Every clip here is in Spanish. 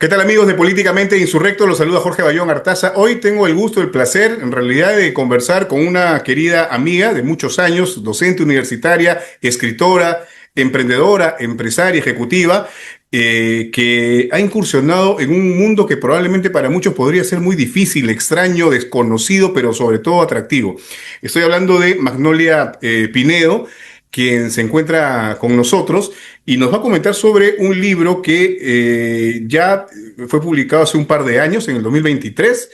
¿Qué tal amigos de Políticamente Insurrecto? Los saluda Jorge Bayón Artaza. Hoy tengo el gusto, el placer, en realidad, de conversar con una querida amiga de muchos años, docente universitaria, escritora, emprendedora, empresaria, ejecutiva, que ha incursionado en un mundo que probablemente para muchos podría ser muy difícil, extraño, desconocido, pero sobre todo atractivo. Estoy hablando de Magnolia Pinedo, quien se encuentra con nosotros y nos va a comentar sobre un libro que ya fue publicado hace un par de años, en el 2023,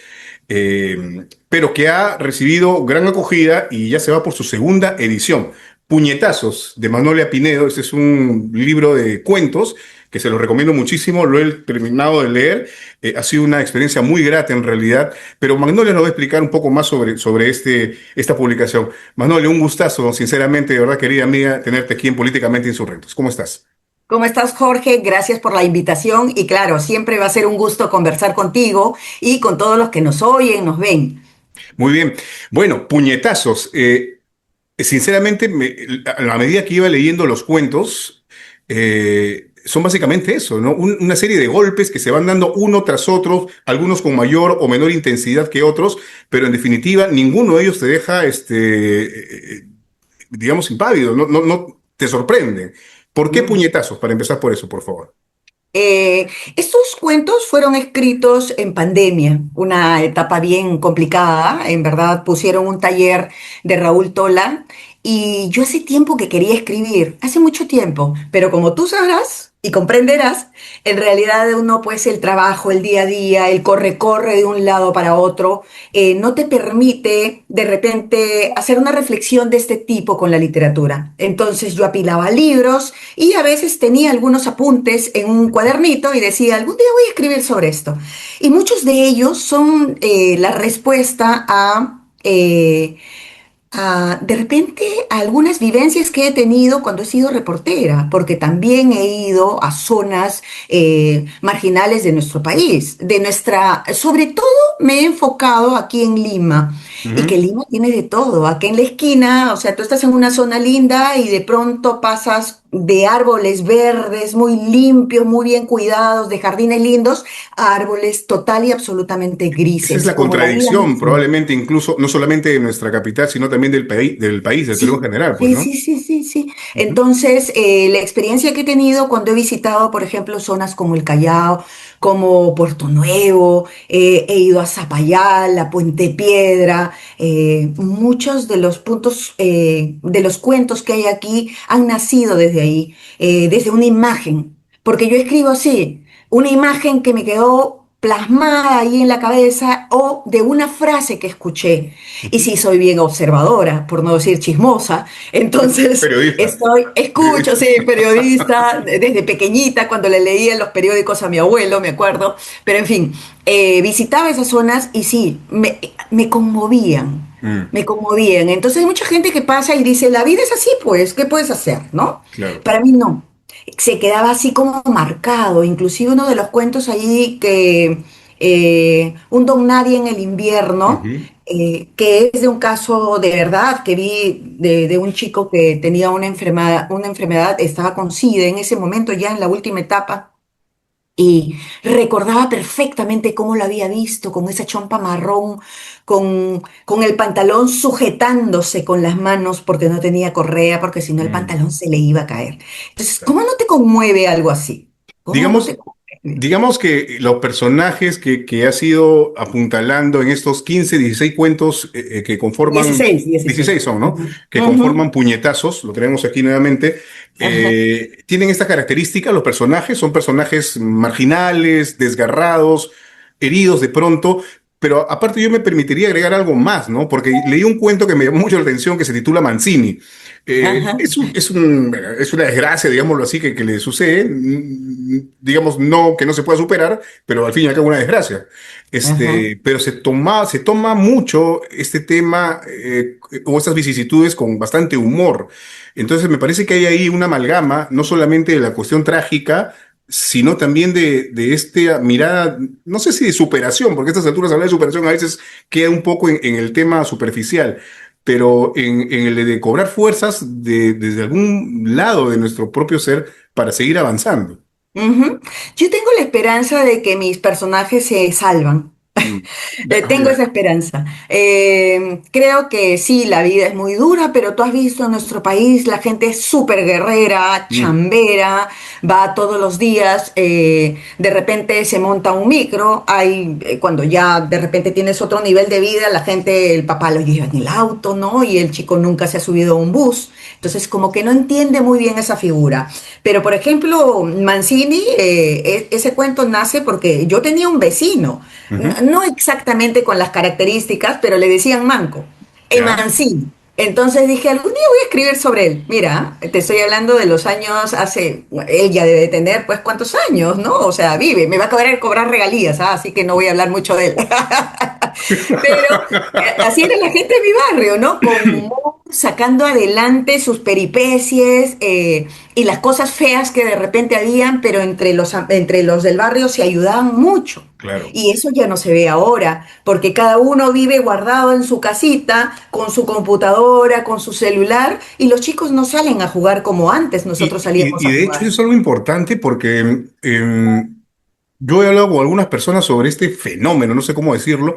pero que ha recibido gran acogida y ya se va por su segunda edición. Puñetazos, de Magnolia Pinedo. Este es un libro de cuentos que se lo recomiendo muchísimo, lo he terminado de leer, ha sido una experiencia muy grata en realidad, pero Magnolia nos va a explicar un poco más sobre esta publicación. Magnolia, un gustazo, sinceramente, de verdad, querida amiga, tenerte aquí en Políticamente Insurrectos. ¿Cómo estás? ¿Cómo estás, Jorge? Gracias por la invitación y claro, siempre va a ser un gusto conversar contigo y con todos los que nos oyen, nos ven. Muy bien. Bueno, puñetazos. Sinceramente, a la medida que iba leyendo los cuentos, son básicamente eso, ¿no? Una serie de golpes que se van dando uno tras otro, algunos con mayor o menor intensidad que otros, pero en definitiva, ninguno de ellos te deja, digamos, impávido, no te sorprende. ¿Por qué Mm. puñetazos? Para empezar por eso, por favor. Estos cuentos fueron escritos en pandemia, una etapa bien complicada. En verdad, pusieron un taller de Raúl Tola y yo hace tiempo que quería escribir, hace mucho tiempo, pero como tú sabrás y comprenderás, en realidad uno, pues el trabajo, el día a día, el corre-corre de un lado para otro, no te permite de repente hacer una reflexión de este tipo con la literatura. Entonces yo apilaba libros y a veces tenía algunos apuntes en un cuadernito y decía, algún día voy a escribir sobre esto. Y muchos de ellos son la respuesta de repente a algunas vivencias que he tenido cuando he sido reportera, porque también he ido a zonas marginales de nuestro país, sobre todo me he enfocado aquí en Lima, y que Ujú. Lima tiene de todo, aquí en la esquina, o sea, tú estás en una zona linda y de pronto pasas de árboles verdes muy limpios, muy bien cuidados, de jardines lindos, a árboles total y absolutamente Esa es grises, la como la vida contradicción, misma. probablemente incluso, no solamente de nuestra capital, sino también del país, del Perú en Sí, general, pues, sí, ¿no? sí, sí, sí, sí. Ujú. Entonces, la experiencia que he tenido cuando he visitado, por ejemplo, zonas como el Callao, como Puerto Nuevo, he ido a Zapayal, a Puente Piedra, muchos de los puntos, de los cuentos que hay aquí han nacido desde ahí, desde una imagen, porque yo escribo así, una imagen que me quedó plasmada ahí en la cabeza o de una frase que escuché. Y Ujú. sí, soy bien observadora, por no decir chismosa. Entonces, Periodista. escucho, sí, periodista, desde pequeñita, cuando le leía los periódicos a mi abuelo, me acuerdo. Pero en fin, visitaba esas zonas y sí, me conmovían. Mm, Me conmovían. Entonces hay mucha gente que pasa y dice, la vida es así, pues, ¿qué puedes hacer? ¿No? claro. Para mí no. Se quedaba así como marcado. Inclusive uno de los cuentos allí que un don nadie en el invierno, Ujú. que es de un caso de verdad que vi de un chico que tenía una enfermedad, estaba con SIDA en ese momento, ya en la última etapa, y recordaba perfectamente cómo lo había visto, con esa chompa marrón, con el pantalón sujetándose con las manos porque no tenía correa, porque si no el Mm, pantalón se le iba a caer. Entonces, claro. ¿cómo no te conmueve algo así? ¿Cómo no te Digamos, conmueve? digamos que los personajes que has ido apuntalando en estos 15, 16 cuentos que conforman, 16, 16. 16 son, ¿no? Ujú, Que ujú. conforman Puñetazos, lo tenemos aquí nuevamente. Ajá. Tienen esta característica, los personajes son personajes marginales, desgarrados, heridos de pronto, pero aparte yo me permitiría agregar algo más, ¿no? Porque leí un cuento que me llamó mucho la atención que se titula Mancini. Ajá. Es una desgracia, digámoslo así, que le sucede, digamos, no que no se pueda superar, pero al fin y al cabo una desgracia. Ajá. Pero se toma mucho este tema o estas vicisitudes con bastante humor. Entonces me parece que hay ahí una amalgama, no solamente de la cuestión trágica, sino también de esta mirada, no sé si de superación, porque a estas alturas hablar de superación a veces queda un poco en el tema superficial, pero en el de cobrar fuerzas desde algún lado de nuestro propio ser para seguir avanzando. Ujú. Yo tengo la esperanza de que mis personajes se salvan. Mm. Tengo Mira. esa esperanza. Creo que sí, la vida es muy dura, pero tú has visto en nuestro país, la gente es súper guerrera, Mm. chambera, va todos los días, de repente se monta un micro, cuando ya de repente tienes otro nivel de vida, la gente, el papá lo lleva en el auto, ¿no? Y el chico nunca se ha subido a un bus. Entonces, como que no entiende muy bien esa figura. Pero, por ejemplo, Mancini, ese cuento nace porque yo tenía un vecino, Ujú. no exactamente con las características, pero le decían Manco, Ya. Mancini. Entonces dije, algún día voy a escribir sobre él. Mira, te estoy hablando de los años él ya debe tener, pues, ¿cuántos años, no? O sea, vive, me va a cobrar regalías, así que no voy a hablar mucho de él. Pero así era la gente de mi barrio, ¿no? Con humor, sacando adelante sus peripecies y las cosas feas que de repente habían, pero entre los del barrio se ayudaban mucho. Claro. Y eso ya no se ve ahora, porque cada uno vive guardado en su casita, con su computadora, con su celular, y los chicos no salen a jugar como antes nosotros salíamos Y a de hecho jugar. eso es algo importante porque yo he hablado con algunas personas sobre este fenómeno, no sé cómo decirlo,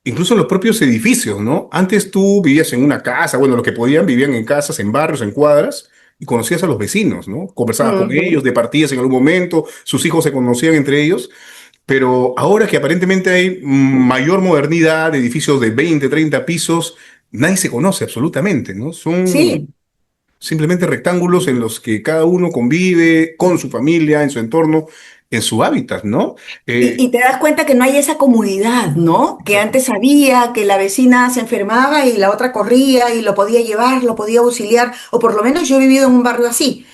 incluso en los propios edificios, ¿no? Antes tú vivías en una casa, bueno, los que podían vivían en casas, en barrios, en cuadras, y conocías a los vecinos, ¿no? Conversabas con Ujú. ellos, departías en algún momento, sus hijos se conocían entre ellos, pero ahora que aparentemente hay mayor modernidad, edificios de 20, 30 pisos, nadie se conoce absolutamente, ¿no? Son Sí, simplemente rectángulos en los que cada uno convive con su familia, en su entorno, en su hábitat, ¿no? y te das cuenta que no hay esa comunidad, ¿no? Que Exacto. antes había, que la vecina se enfermaba y la otra corría y lo podía llevar, lo podía auxiliar, o por lo menos yo he vivido en un barrio así.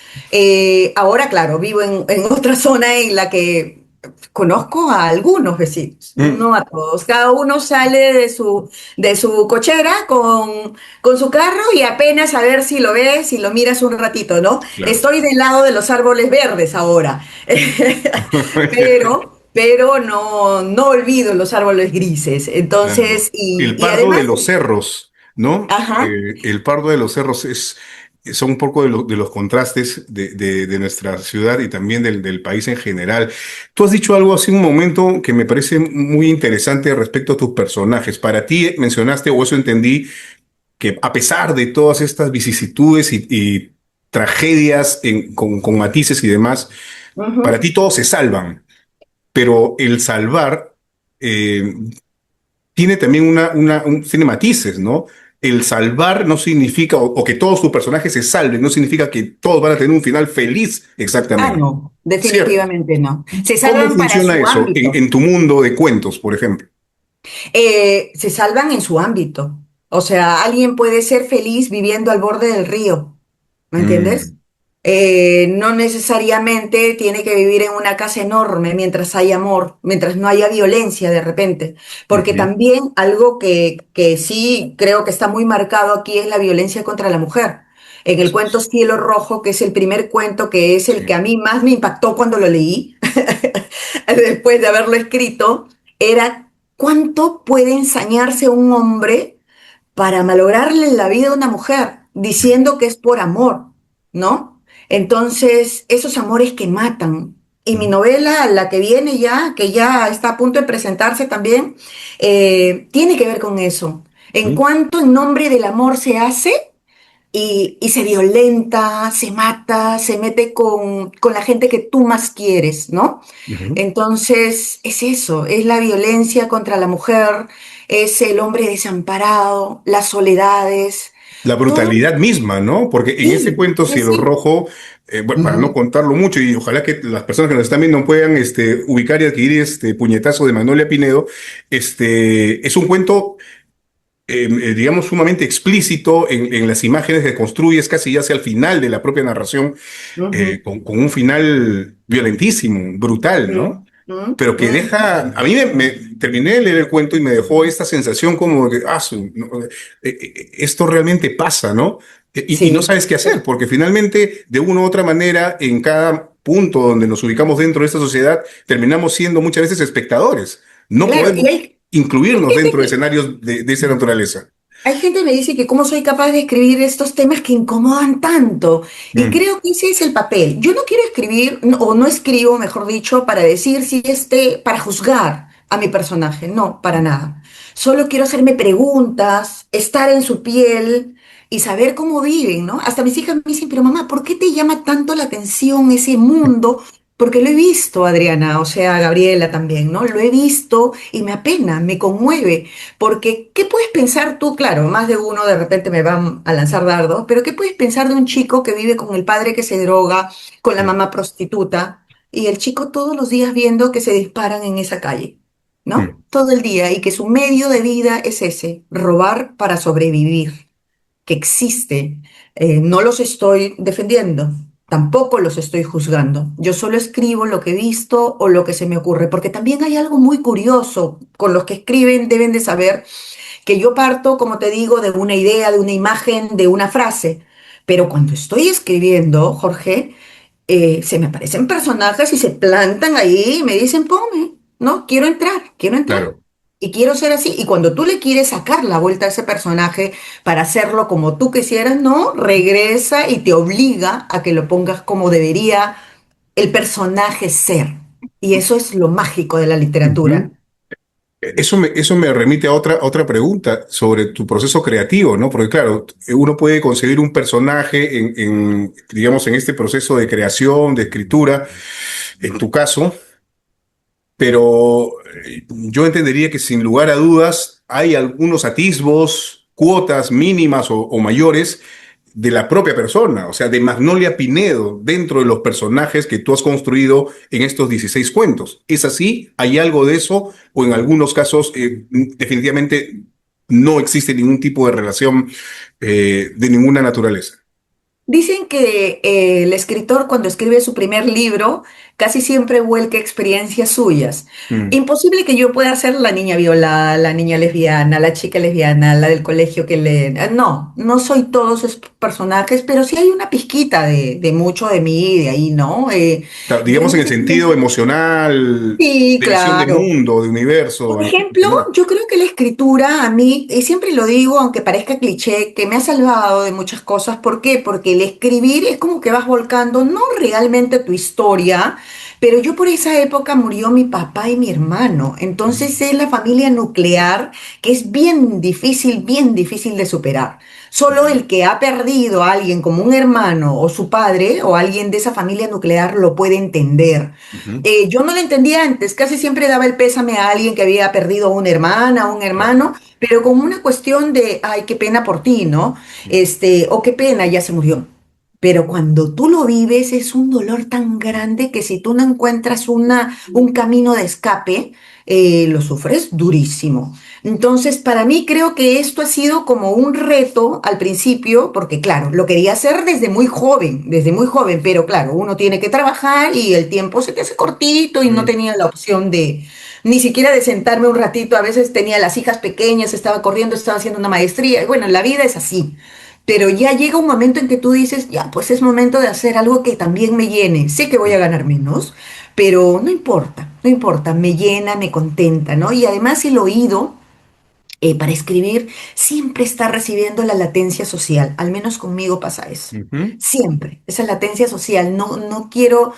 Ahora, claro, vivo en otra zona en la que conozco a algunos vecinos, Mm, no a todos. Cada uno sale de su cochera con su carro y apenas a ver si lo ves, si lo miras un ratito, ¿no? claro. Estoy del lado de los árboles verdes ahora. Pero no olvido los árboles grises. Claro. Entonces, El y pardo de además, los cerros, ¿no? ajá, El pardo de los cerros son un poco de los contrastes de nuestra ciudad y también del país en general. Tú has dicho algo hace un momento que me parece muy interesante respecto a tus personajes. Para ti mencionaste, o eso entendí, que a pesar de todas estas vicisitudes y tragedias con matices y demás, para ujú. ti todos se salvan, pero el salvar eh, tiene también tiene matices, ¿no? El salvar no significa, o que todos tus personajes se salven, no significa que todos van a tener un final feliz Ah, exactamente. no, Cierto. definitivamente no. Se ¿Cómo salvan para funciona su eso ámbito. en tu mundo de cuentos, por ejemplo? Se salvan en su ámbito. O sea, alguien puede ser feliz viviendo al borde del río, ¿me entiendes? Mm, No necesariamente tiene que vivir en una casa enorme mientras hay amor, mientras no haya violencia de repente. Porque ujú. también algo que sí creo que está muy marcado aquí es la violencia contra la mujer. En el cuento Cielo Rojo, que es el primer cuento, que es el que Sí. a mí más me impactó cuando lo leí, después de haberlo escrito, era cuánto puede ensañarse un hombre para malograrle la vida a una mujer, diciendo que es por amor, ¿no? Entonces, esos amores que matan. Y mi Mm, novela, la que viene ya, que ya está a punto de presentarse también, tiene que ver con eso. En mm, cuanto en nombre del amor se hace y se violenta, se mata, se mete con la gente que tú más quieres, ¿no? ujú. Entonces, es eso, es la violencia contra la mujer, es el hombre desamparado, las soledades, La todo. brutalidad misma, ¿no? Porque en ese Sí, cuento sí, Cielo sí. Rojo, bueno, para no Ujú. contarlo mucho y ojalá que las personas que nos están viendo puedan ubicar y adquirir este puñetazo de Magnolia Pinedo, es un cuento, digamos, sumamente explícito en las imágenes que construyes casi ya hacia el final de la propia narración, Ujú. con un final violentísimo, brutal, ¿no? Mm, mm, Pero que mm. deja, a mí terminé de leer el cuento y me dejó esta sensación como de, no, esto realmente pasa, ¿no? Y no Sí. sabes qué hacer, porque finalmente, de una u otra manera, en cada punto donde nos ubicamos dentro de esta sociedad, terminamos siendo muchas veces espectadores. No Claro, y podemos hay incluirnos gente dentro de que, escenarios de esa naturaleza. Hay gente que me dice que cómo soy capaz de escribir estos temas que incomodan tanto. Y Mm, creo que ese es el papel. Yo no quiero escribir, o no escribo, mejor dicho, para decir si para juzgar a mi personaje. No, para nada. Solo quiero hacerme preguntas, estar en su piel y saber cómo viven, ¿no? Hasta mis hijas me dicen, pero mamá, ¿por qué te llama tanto la atención ese mundo? Porque lo he visto, Adriana, o sea, Gabriela también, ¿no? Lo he visto y me apena, me conmueve. Porque, ¿qué puedes pensar tú? Claro, más de uno de repente me van a lanzar dardos, pero ¿qué puedes pensar de un chico que vive con el padre que se droga, con la mm, mamá prostituta, y el chico todos los días viendo que se disparan en esa calle, ¿no? mm. Todo el día, y que su medio de vida es ese, robar para sobrevivir, que existe. No los estoy defendiendo. Tampoco los estoy juzgando. Yo solo escribo lo que he visto o lo que se me ocurre, porque también hay algo muy curioso. Con los que escriben deben de saber que yo parto, como te digo, de una idea, de una imagen, de una frase. Pero cuando estoy escribiendo, Jorge, se me aparecen personajes y se plantan ahí y me dicen, ponme, no, quiero entrar. Claro. Y quiero ser así. Y cuando tú le quieres sacar la vuelta a ese personaje para hacerlo como tú quisieras, no, regresa y te obliga a que lo pongas como debería el personaje ser. Y eso es lo mágico de la literatura. Ujú. Eso me remite a otra pregunta sobre tu proceso creativo, ¿no? Porque claro, uno puede conseguir un personaje digamos, en este proceso de creación, de escritura, en tu caso, pero yo entendería que sin lugar a dudas hay algunos atisbos, cuotas mínimas o mayores de la propia persona, o sea, de Magnolia Pinedo, dentro de los personajes que tú has construido en estos 16 cuentos. ¿Es así? ¿Hay algo de eso? ¿O en algunos casos definitivamente no existe ningún tipo de relación de ninguna naturaleza? Dicen que el escritor cuando escribe su primer libro casi siempre vuelca experiencias suyas. Mm. Imposible que yo pueda ser la niña violada, la niña lesbiana, la chica lesbiana, la del colegio que lee. No, no soy todos esos personajes, pero sí hay una pizquita de mucho de mí, de ahí, ¿no? Claro, Yo digamos no en el sé. sentido emocional, Sí, de visión de claro. mundo, de universo Por en ejemplo, general. yo creo que la escritura a mí, y siempre lo digo, aunque parezca cliché, que me ha salvado de muchas cosas. ¿Por qué? Porque el escribir es como que vas volcando, no realmente tu historia, pero yo por esa época murió mi papá y mi hermano. Entonces es la familia nuclear que es bien difícil de superar. Solo el que ha perdido a alguien como un hermano o su padre o alguien de esa familia nuclear lo puede entender. Ujú. Yo no lo entendía antes, casi siempre daba el pésame a alguien que había perdido a una hermana, a un Claro. hermano, pero como una cuestión de, ay, qué pena por ti, ¿no? O qué pena, ya se murió. Pero cuando tú lo vives es un dolor tan grande que si tú no encuentras un camino de escape, lo sufres durísimo. Entonces, para mí creo que esto ha sido como un reto al principio, porque claro, lo quería hacer desde muy joven, pero claro, uno tiene que trabajar y el tiempo se te hace cortito y no Mm. tenía la opción de ni siquiera de sentarme un ratito. A veces tenía las hijas pequeñas, estaba corriendo, estaba haciendo una maestría. Y bueno, la vida es así. Pero ya llega un momento en que tú dices, ya, pues es momento de hacer algo que también me llene. Sé que voy a ganar menos, pero no importa, no importa, me llena, me contenta, ¿no? Y además el oído para escribir siempre está recibiendo la latencia social, al menos conmigo pasa eso. Ujú. Siempre, esa latencia social, no, no quiero,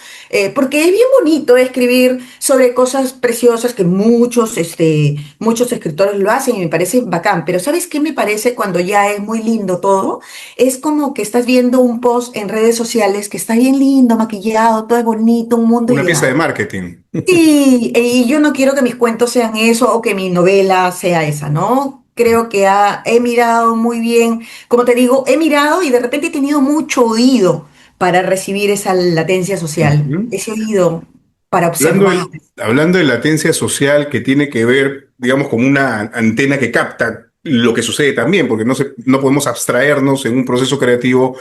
porque es bien bonito escribir sobre cosas preciosas que muchos escritores lo hacen y me parece bacán, pero ¿sabes qué me parece cuando ya es muy lindo todo? Es como que estás viendo un post en redes sociales que está bien lindo, maquillado, todo es bonito, un mundo Una pieza de ideal. marketing. Sí, y yo no quiero que mis cuentos sean eso o que mi novela sea esa, ¿no? Creo que he mirado muy bien, como te digo, he mirado y de repente he tenido mucho oído para recibir esa latencia social, Ujú. ese oído para Hablando observar. hablando de latencia social que tiene que ver, digamos, como una antena que capta lo que sucede también, porque no podemos abstraernos en un proceso creativo,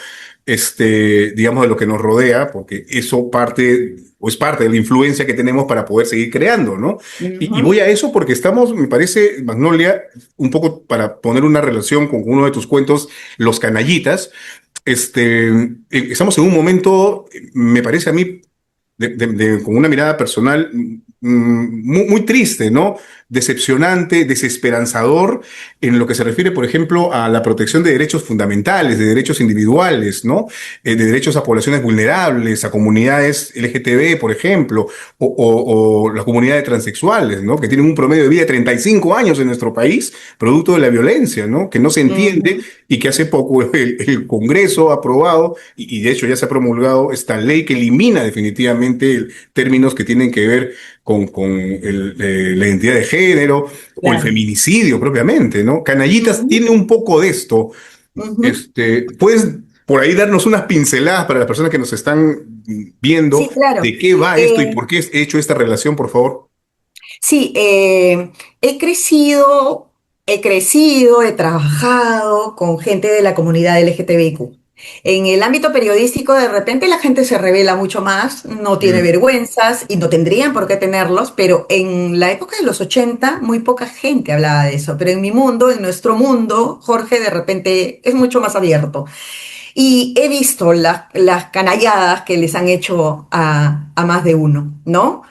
digamos, de lo que nos rodea, porque eso parte o es parte de la influencia que tenemos para poder seguir creando, ¿no? Y Ujú. voy a eso porque estamos, me parece, Magnolia, un poco para poner una relación con uno de tus cuentos, Los Canallitas. Estamos en un momento, me parece a mí, con una mirada personal, muy, muy triste, ¿no? Decepcionante, desesperanzador en lo que se refiere, por ejemplo, a la protección de derechos fundamentales, de derechos individuales, ¿no? De derechos a poblaciones vulnerables, a comunidades LGTB, por ejemplo, o las comunidades transexuales, ¿no? Que tienen un promedio de vida de 35 años en nuestro país, producto de la violencia, ¿no? Que no se entiende Ujú, y que hace poco el Congreso ha aprobado, y de hecho ya se ha promulgado esta ley que elimina definitivamente términos que tienen que ver con la identidad de género o el claro. feminicidio propiamente, ¿no? Canallitas Ujú, tiene un poco de esto. ujú. ¿Puedes por ahí darnos unas pinceladas para las personas que nos están viendo Sí, claro. de qué va esto y Eh, por qué he hecho esta relación, por favor? sí, he crecido, he trabajado con gente de la comunidad LGTBIQ. En el ámbito periodístico, de repente la gente se revela mucho más, no tiene Mm, vergüenzas y no tendrían por qué tenerlos, pero en la época de los 80 muy poca gente hablaba de eso. Pero en mi mundo, en nuestro mundo, Jorge de repente es mucho más abierto. Y he visto las canalladas que les han hecho a más de uno, ¿no?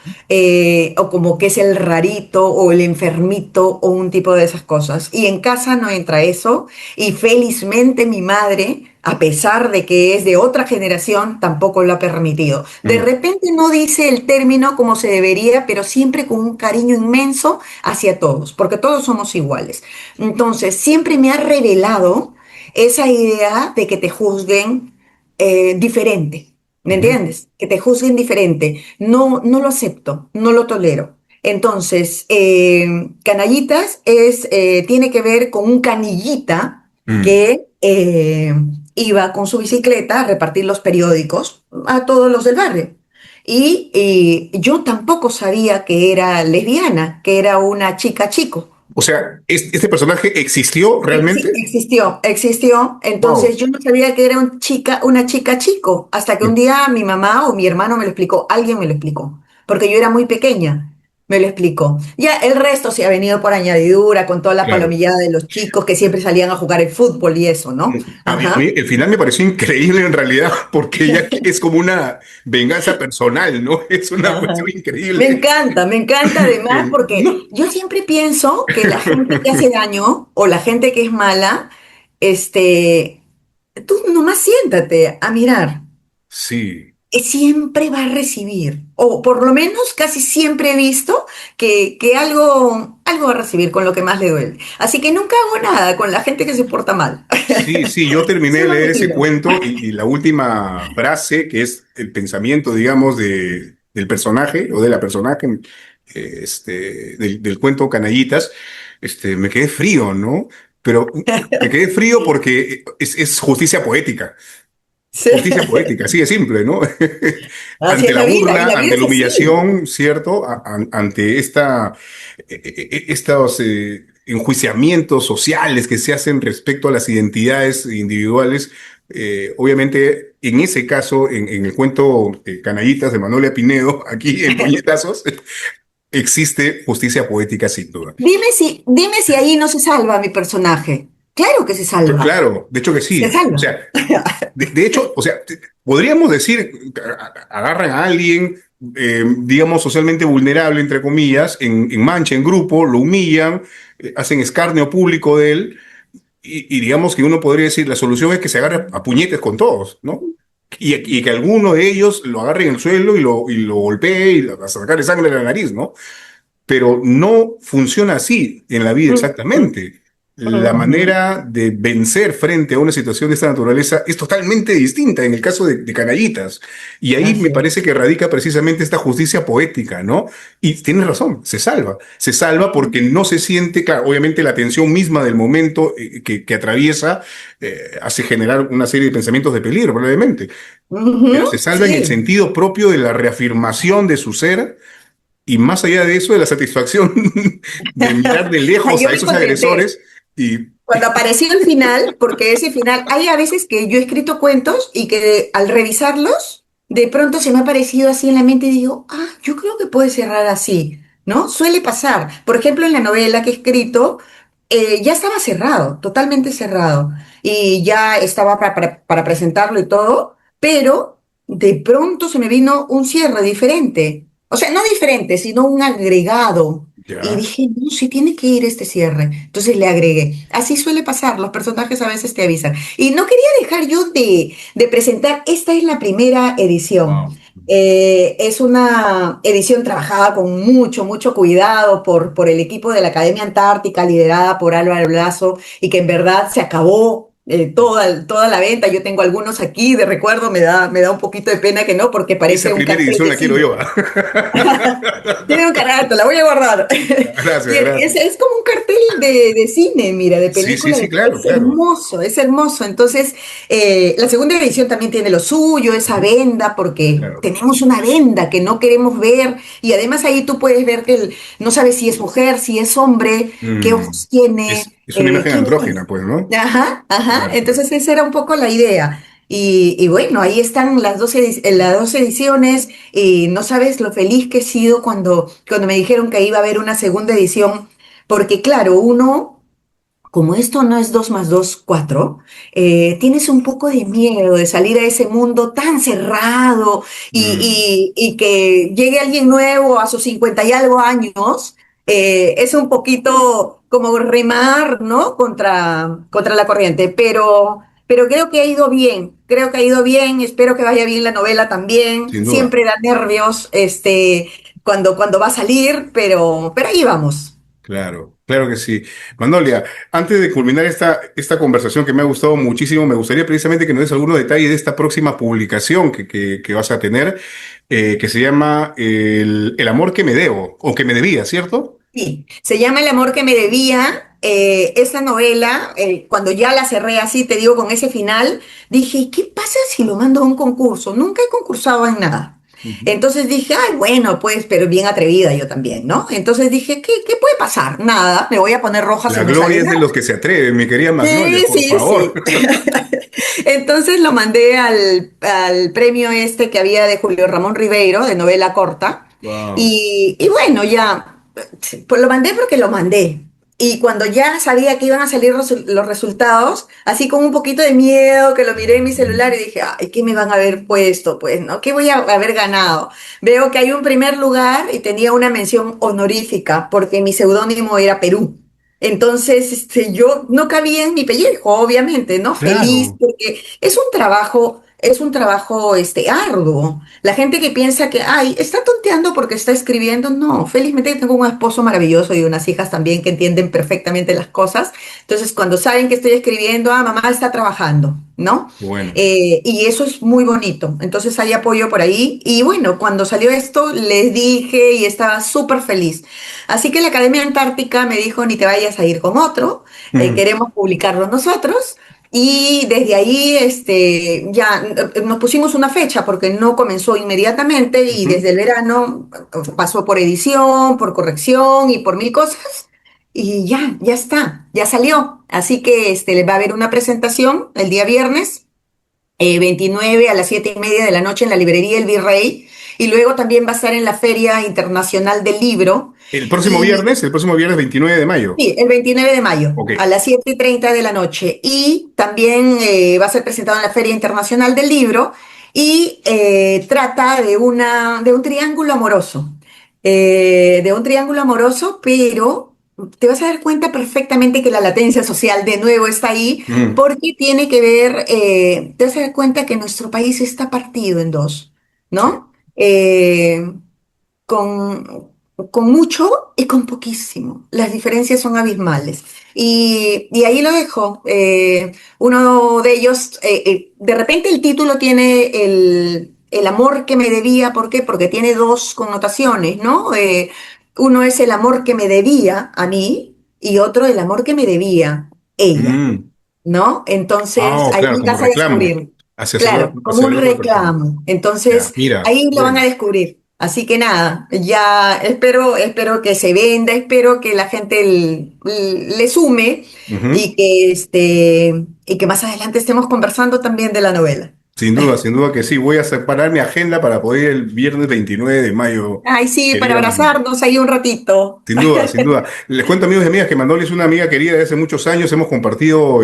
O como que es el rarito o el enfermito o un tipo de esas cosas. Y en casa no entra eso. Y felizmente mi madre, a pesar de que es de otra generación, tampoco lo ha permitido. De mm, repente no dice el término como se debería, pero siempre con un cariño inmenso hacia todos, porque todos somos iguales. Entonces, siempre me ha revelado esa idea de que te juzguen diferente, ¿me ujú. entiendes? Que te juzguen diferente. No, no lo acepto, no lo tolero. Entonces, canallitas tiene que ver con un canillita Mm. que iba con su bicicleta a repartir los periódicos a todos los del barrio. Y yo tampoco sabía que era lesbiana, que era una chica chico. O sea, ¿este personaje existió realmente? Existió. Entonces Wow. yo no sabía que era una chica chico, hasta que un día mi mamá o mi hermano me lo explicó, alguien me lo explicó, porque yo era muy pequeña, me lo explicó. Ya el resto se ha venido por añadidura con toda la Claro. palomillada de los chicos que siempre salían a jugar el fútbol y eso, ¿no? A mí Ajá. el final me pareció increíble en realidad, porque ella es como una venganza personal, ¿no? Es una cuestión Ajá. increíble. Me encanta además No. porque yo siempre pienso que la gente que hace daño o la gente que es mala, este, tú nomás siéntate a mirar. Sí, Siempre va a recibir, o por lo menos casi siempre he visto que algo va a recibir con lo que más le duele. Así que nunca hago nada con la gente que se porta mal. sí, sí, yo terminé de Solo leer me ese tiro. cuento y la última frase, que es el pensamiento, digamos, del personaje o de la personaje del cuento Canallitas, me quedé frío, ¿no? Pero me quedé frío porque es justicia poética. Sí. Justicia poética, así de simple, ¿no? Así Ante es la la vida, y burla, la vida ante es la así. humillación, ¿cierto? Ante estos enjuiciamientos sociales que se hacen respecto a las identidades individuales. Obviamente, en ese caso, en el cuento Canallitas de Manolia Pinedo, aquí en Puñetazos, existe justicia poética sin duda. Dime si ahí no se salva mi personaje. Claro que se salva. Claro, de hecho que Se sí. O salva. sea, de hecho, o sea, podríamos decir, agarran a alguien, digamos, socialmente vulnerable, entre comillas, en mancha, en grupo, lo humillan, hacen escarnio público de él, y digamos que uno podría decir, la solución es que se agarre a puñetes con todos, ¿no? Y que alguno de ellos lo agarre en el suelo y lo golpee y a sacarle sangre de la nariz, ¿no? Pero no funciona así en la vida Ujú, exactamente. La ujú. manera de vencer frente a una situación de esta naturaleza es totalmente distinta en el caso de Canallitas. Y ahí me Así es. parece que radica precisamente esta justicia poética, ¿no? Y tienes razón, se salva. Se salva porque no se siente, claro, obviamente la tensión misma del momento que atraviesa hace generar una serie de pensamientos de peligro, probablemente. Pero se Ujú, salva en el sí. sentido propio de la reafirmación de su ser y más allá de eso, de la satisfacción de mirar de lejos Yo a me esos contenté. agresores y, Cuando apareció el final, porque ese final, hay a veces que yo he escrito cuentos y que al revisarlos, de pronto se me ha aparecido así en la mente y digo, ah, yo creo que puede cerrar así, ¿no? Suele pasar. Por ejemplo, en la novela que he escrito, ya estaba cerrado, totalmente cerrado, y ya estaba para presentarlo y todo, pero de pronto se me vino un cierre diferente. O sea, no diferente, sino un agregado. Y Ya. dije, no, sí tiene que ir este cierre. Entonces le agregué. Así suele pasar, los personajes a veces te avisan. Y no quería dejar yo de presentar, esta es la primera edición. Wow. Es una edición trabajada con mucho, mucho cuidado por el equipo de la Academia Antártica, liderada por Álvaro Lazo, y que en verdad se acabó toda la venta. Yo tengo algunos aquí de recuerdo, me da un poquito de pena que no, porque Esa parece un primera cartel edición de la quiero cine. yo. Tiene un carácter, la voy a guardar. Gracias, Y gracias. es como un cartel de cine, mira, de Sí, sí, película. sí, claro, Es claro. hermoso, es hermoso. Entonces, la segunda edición también tiene lo suyo, esa Ujú. venda, porque Claro. tenemos una venda que no queremos ver. Y además ahí tú puedes ver que no sabes si es mujer, si es hombre, qué Mm. ojos tiene, Es una imagen quién andrógina, es. pues, ¿no? Ajá, ajá. Claro, claro. Entonces esa era un poco la idea. Y bueno, ahí están las dos ediciones y no sabes lo feliz que he sido cuando me dijeron que iba a haber una segunda edición, porque claro, uno, como esto no es 2 más 2 4, tienes un poco de miedo de salir a ese mundo tan cerrado Mm. y que llegue alguien nuevo a sus 50 y algo años. Es un poquito como remar, ¿no? Contra la corriente, pero creo que ha ido bien, creo que ha ido bien, espero que vaya bien la novela también, Sin duda. siempre da nervios cuando va a salir, pero ahí vamos. Claro, claro que sí. Manolia, antes de culminar esta conversación que me ha gustado muchísimo, me gustaría precisamente que nos des algunos detalles de esta próxima publicación que vas a tener, que se llama El amor que me debo, o que me debía, ¿cierto? Sí, se llama El amor que me debía. Esa novela, cuando ya la cerré así, te digo, con ese final, dije, ¿y qué pasa si lo mando a un concurso? Nunca he concursado en nada. Ujú. Entonces dije, ay, bueno, pues, pero bien atrevida yo también, ¿no? Entonces dije, ¿qué puede pasar? Nada, me voy a poner roja si La no sale gloria es de nada. los que se atreven, mi querida Magnolia, Sí, por sí, favor. sí. Entonces lo mandé al premio este que había de Julio Ramón Ribeiro, de novela corta. Wow. Y bueno, ya, pues lo mandé porque lo mandé. Y cuando ya sabía que iban a salir los resultados, así con un poquito de miedo, que lo miré en mi celular y dije, ay, ¿qué me van a haber puesto? Pues, ¿no? ¿Qué voy a haber ganado? Veo que hay un primer lugar y tenía una mención honorífica, porque mi seudónimo era Perú. Entonces, yo no cabía en mi pellejo, obviamente, ¿no? Feliz, Claro. porque es un trabajo, arduo. La gente que piensa que, ay, está tonteando porque está escribiendo, no, felizmente tengo un esposo maravilloso y unas hijas también que entienden perfectamente las cosas. Entonces, cuando saben que estoy escribiendo, mamá está trabajando, ¿no? Bueno. Y eso es muy bonito. Entonces hay apoyo por ahí. Y bueno, cuando salió esto, les dije y estaba súper feliz. Así que la Academia Antártica me dijo, ni te vayas a ir con otro, Mm. queremos publicarlo nosotros. Y desde ahí ya nos pusimos una fecha porque no comenzó inmediatamente y Ujú. desde el verano pasó por edición, por corrección y por mil cosas. Y ya está, ya salió. Así que le va a haber una presentación el día viernes 29 a las 7:30 de la noche en la librería El Virrey, y luego también va a estar en la Feria Internacional del Libro, y El próximo viernes 29 de mayo. sí, el 29 de mayo Ok. a las 7:30 de la noche, y también va a ser presentado en la Feria Internacional del Libro, y trata de un triángulo amoroso, pero te vas a dar cuenta perfectamente que la latencia social de nuevo está ahí, Mm. porque tiene que ver, te vas a dar cuenta que nuestro país está partido en dos, Sí. ¿no? Con mucho y con poquísimo. Las diferencias son abismales. Y ahí lo dejo. Uno de ellos, de repente el título tiene el amor que me debía. ¿Por qué? Porque tiene dos connotaciones, ¿no? Uno es el amor que me debía a mí y otro el amor que me debía ella, Mm. ¿no? Ah, Entonces oh, claro, ahí como vas a reclamo descubrir. Claro, como hacia un la otra persona. reclamo. Ya, Entonces mira, ahí lo van a bueno. descubrir. Así que nada, ya espero que se venda, espero que la gente le sume Ujú. y que más adelante estemos conversando también de la novela. Sin duda que sí. Voy a separar mi agenda para poder ir el viernes 29 de mayo, Ay, sí, para querida Magnolia. abrazarnos ahí un ratito. Sin duda, sin duda. Les cuento amigos y amigas que Manoli es una amiga querida de hace muchos años. Hemos compartido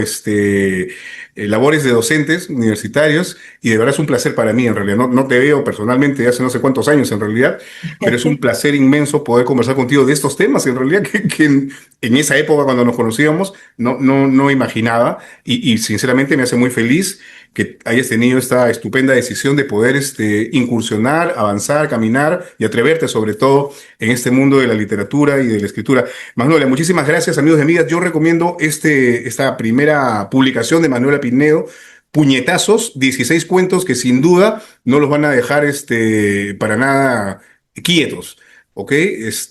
labores de docentes universitarios y de verdad es un placer para mí en realidad. No te veo personalmente de hace no sé cuántos años en realidad, pero es un placer inmenso poder conversar contigo de estos temas en realidad que en esa época cuando nos conocíamos no imaginaba y sinceramente me hace muy feliz que hayas tenido esta estupenda decisión de poder incursionar, avanzar, caminar y atreverte sobre todo en este mundo de la literatura y de la escritura. Magnolia, muchísimas gracias amigos y amigas. Yo recomiendo esta primera publicación de Manuela Pinedo, Puñetazos, 16 cuentos que sin duda no los van a dejar para nada quietos. ¿Ok?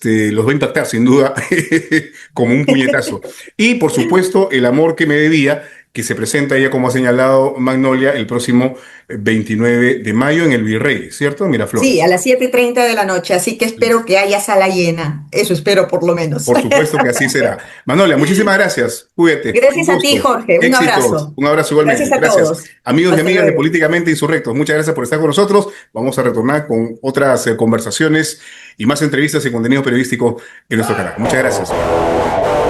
Los va a impactar sin duda como un puñetazo. Y por supuesto, El amor que me debía, que se presenta ya como ha señalado Magnolia el próximo 29 de mayo en el Virrey, ¿cierto? Sí, a Miraflores. las 7:30 de la noche, así que espero que haya sala llena. Eso espero por lo menos. Por supuesto que así será. Magnolia, muchísimas gracias. Cuídate. Un Gracias a ti, gusto. Jorge. Un Éxitos. abrazo. Un abrazo Gracias igualmente. a Gracias. todos. Amigos y Hasta amigas de luego. Políticamente Insurrectos, muchas gracias por estar con nosotros. Vamos a retornar con otras conversaciones y más entrevistas y contenido periodístico en nuestro canal. Muchas gracias.